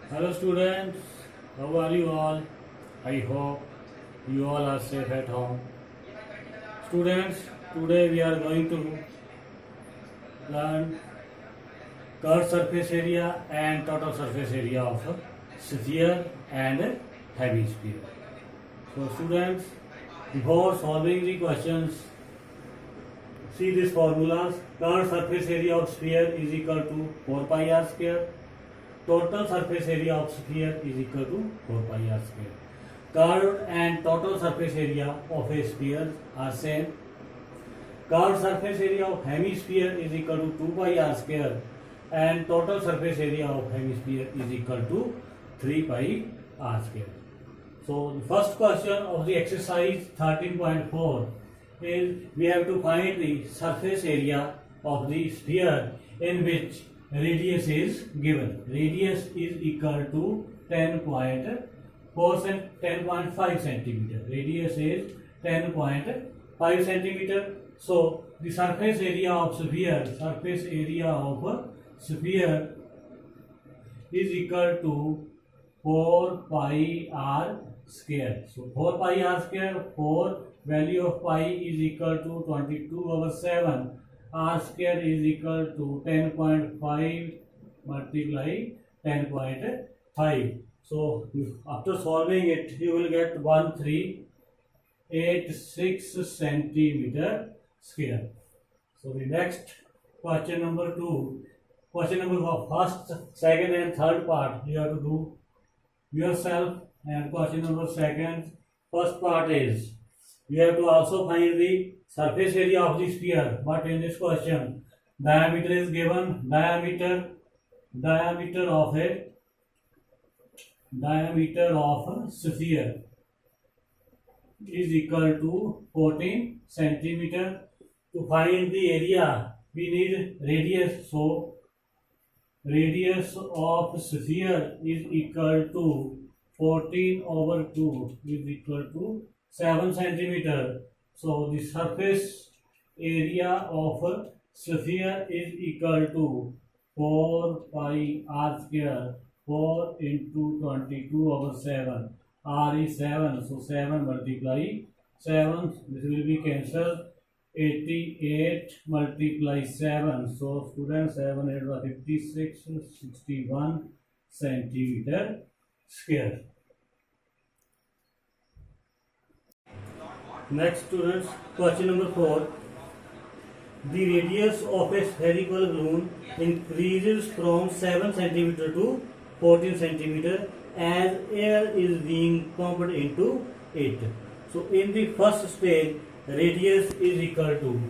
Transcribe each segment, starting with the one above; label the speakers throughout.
Speaker 1: Hello students, how are you all? I hope you all are safe at home. Students, today we are going to learn curved surface area and total surface area of a sphere and hemisphere. So students, before solving the questions, see these formulas. Curved surface area of sphere is equal to 4 pi r square. Total surface area of sphere is equal to 4 pi r square. Curved and total surface area of a sphere are same. Curved surface area of hemisphere is equal to 2 pi r square and total surface area of hemisphere is equal to 3 pi r square. So the first question of the exercise 13.4 is we have to find the surface area of the sphere in which radius is given. Radius is equal to 10.5 centimeter. Radius is 10.5 centimeter. So the surface area of sphere is equal to 4 pi r square. So 4 pi r square, 4 value of pi is equal to 22/7. R square is equal to 10.5 multiply 10.5. So after solving it, you will get 1386 centimeter square. So the next question number 2, question number first, second and third part you have to do yourself, and question number second, first part is we have to also find the surface area of the sphere, but in this question diameter is given. Diameter of a sphere is equal to 14 centimeter. To find the area we need radius, so radius of sphere is equal to 14/2 is equal to 7 centimeter. So the surface area of a sphere is equal to 4 pi r square. 4 into 22/7. R is 7. So 7 multiply 7. This will be cancelled. 88 multiply 7. So students, 7 8 56, 61 centimeter square. Next students, question number 4. The radius of a spherical balloon increases from 7 cm to 14 cm as air is being pumped into it. So in the first stage, radius is equal to,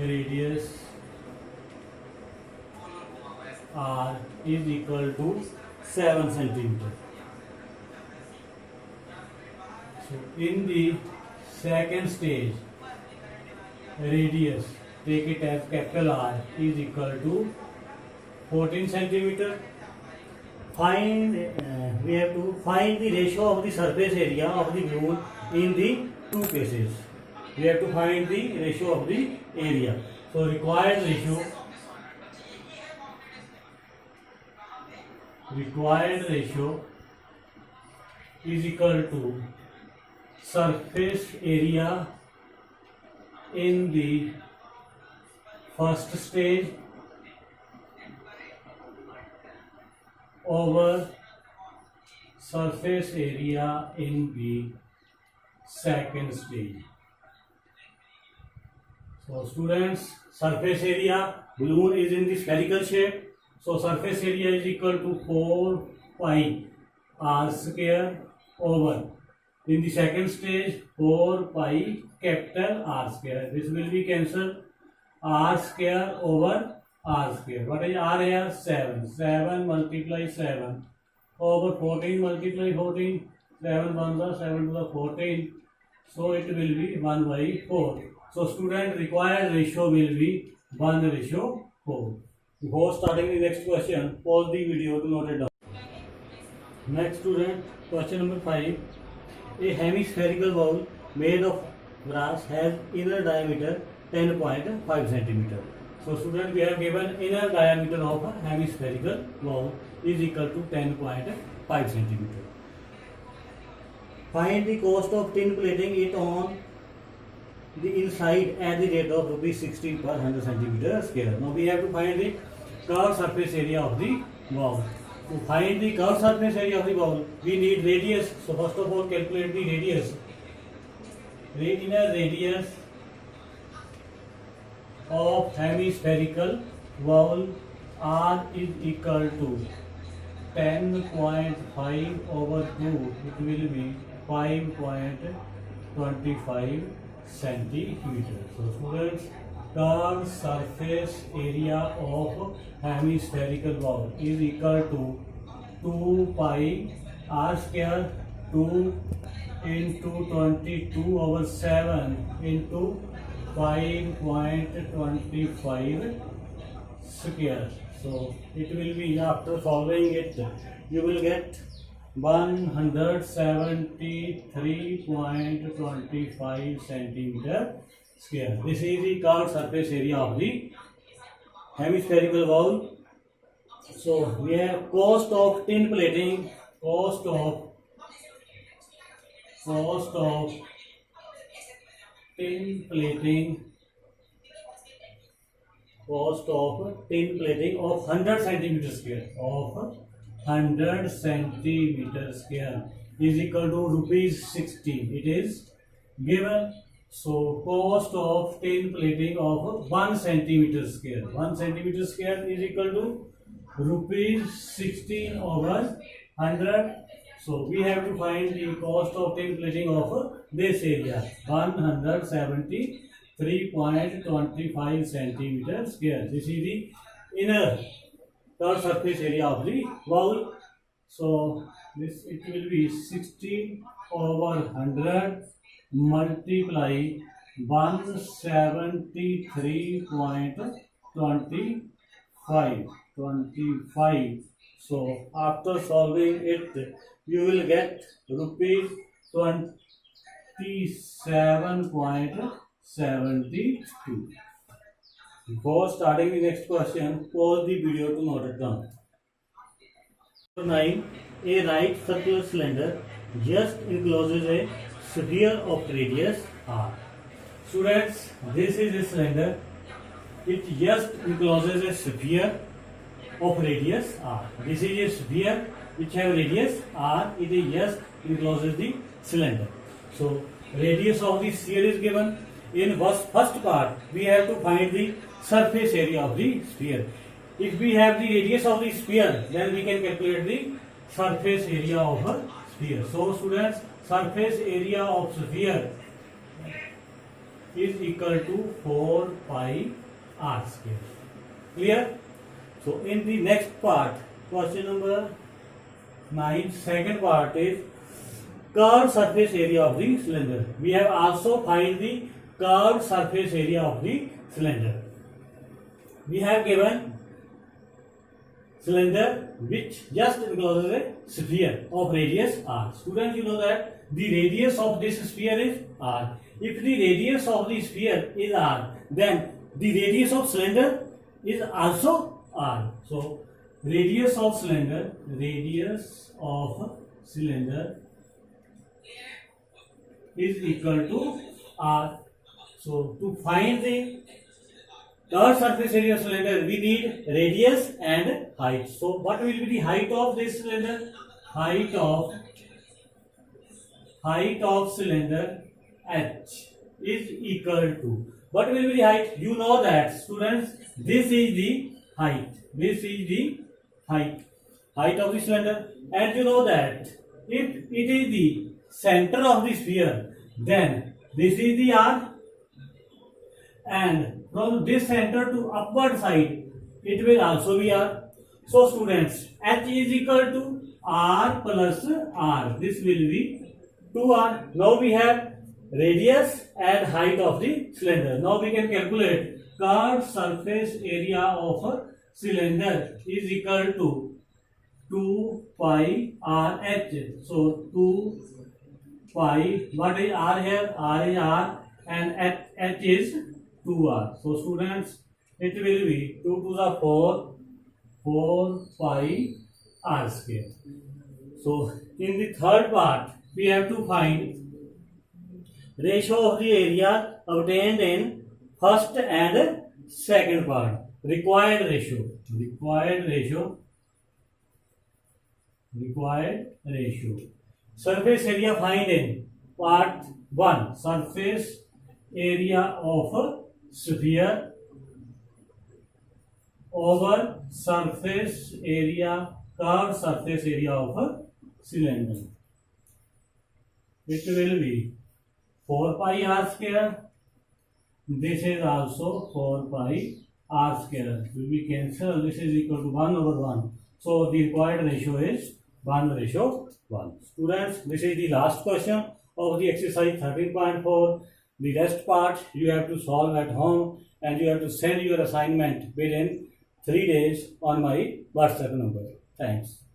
Speaker 1: radius R is equal to 7 centimeter. So in the second stage, radius, take it as capital R, is equal to 14 centimeter. We have to find the ratio of the surface area of the balloon in the two cases. We have to find the ratio of the area. So required ratio is equal to surface area in the first stage over surface area in the second stage. So students, surface area, balloon is in the spherical shape. So surface area is equal to 4 pi r square over, in the second stage, 4 pi capital R square. This will be cancelled. R square over R square. What is R here? 7. 7 multiply 7 over 14 multiply 14. 7 1 the 7 to the 14. So it will be 1/4. So student, required ratio will be 1/4. Before starting the next question, pause the video to note it down. Next student, question number 5. A hemispherical bowl made of brass has inner diameter 10.5 centimeter. So student, we have given inner diameter of a hemispherical valve is equal to 10.5 centimeter. Find the cost of tin plating it on the inside at the rate of rupees 16 per 100 centimeter square. Now we have to find the curved surface area of the valve. To find the curved surface area of the valve, we need radius. So first of all, calculate the radius. Inner radius of hemispherical valve R is equal to 10.5 over 2. It will be 5.25 centimeter. So students, curved surface area of hemispherical valve is equal to 2 pi r square 2 into 22 over 7 into 5.25 square. So it will be, after solving it, you will get 173.25 centimeter square. This is the curved surface area of the hemispherical valve. So we have cost of tin plating, cost of tin plating of 100 centimeter square is equal to rupees 16. It is given. So cost of tin plating of 1 centimeter square. 1 centimeter square is equal to rupees 16 over 100. So we have to find the cost of tin plating of this area, 173.25 centimeter square. This is the inner curved surface area of the valve. So this, it will be 16 over 100 multiply 173.25. So after solving it, you will get rupees 27.72. Before starting the next question, pause the video to note it down. Number 9. A right circular cylinder just encloses a sphere of radius r. Students, this is a cylinder. It just encloses a sphere of radius r. This is a sphere which have radius r. It is just encloses the cylinder. So radius of the sphere is given. In first part, we have to find the surface area of the sphere. If we have the radius of the sphere, then we can calculate the surface area of a sphere. So students, surface area of sphere is equal to 4 pi r square. Clear? So in the next part, question number 9, second part is curved surface area of the cylinder. We have also find the curved surface area of the cylinder. We have given cylinder which just encloses a sphere of radius r. Students, you know that the radius of this sphere is r. If the radius of the sphere is r, then the radius of cylinder is also r. So radius of cylinder is equal to r. So to find the curved surface area of cylinder, we need radius and height. So what will be the height of this cylinder? Height of cylinder h is equal to, what will be the height? You know that, students, this is the height. This is the height of the cylinder. And you know that if it is the center of the sphere, then this is the r, and from this center to upward side, it will also be r. So students, h is equal to r plus r. This will be 2r. Now we have radius and height of the cylinder. Now we can calculate curved surface area of a cylinder is equal to 2 pi RH. So 2 pi, what is r here? R is r and h is 2r. So students, it will be 2 to the 4 pi r square. So in the third part, we have to find ratio of the area obtained in first and second part. Required ratio. Surface area find in part 1. Surface area of a sphere over surface area, curved surface area of a cylinder. It will be 4 pi r square. This is also 4 pi r square. Will be cancelled. This is equal to 1 over 1. So the required ratio is 1:1. Students, this is the last question of the exercise 13.4. The rest part you have to solve at home, and you have to send your assignment within 3 days on my WhatsApp number. Thanks.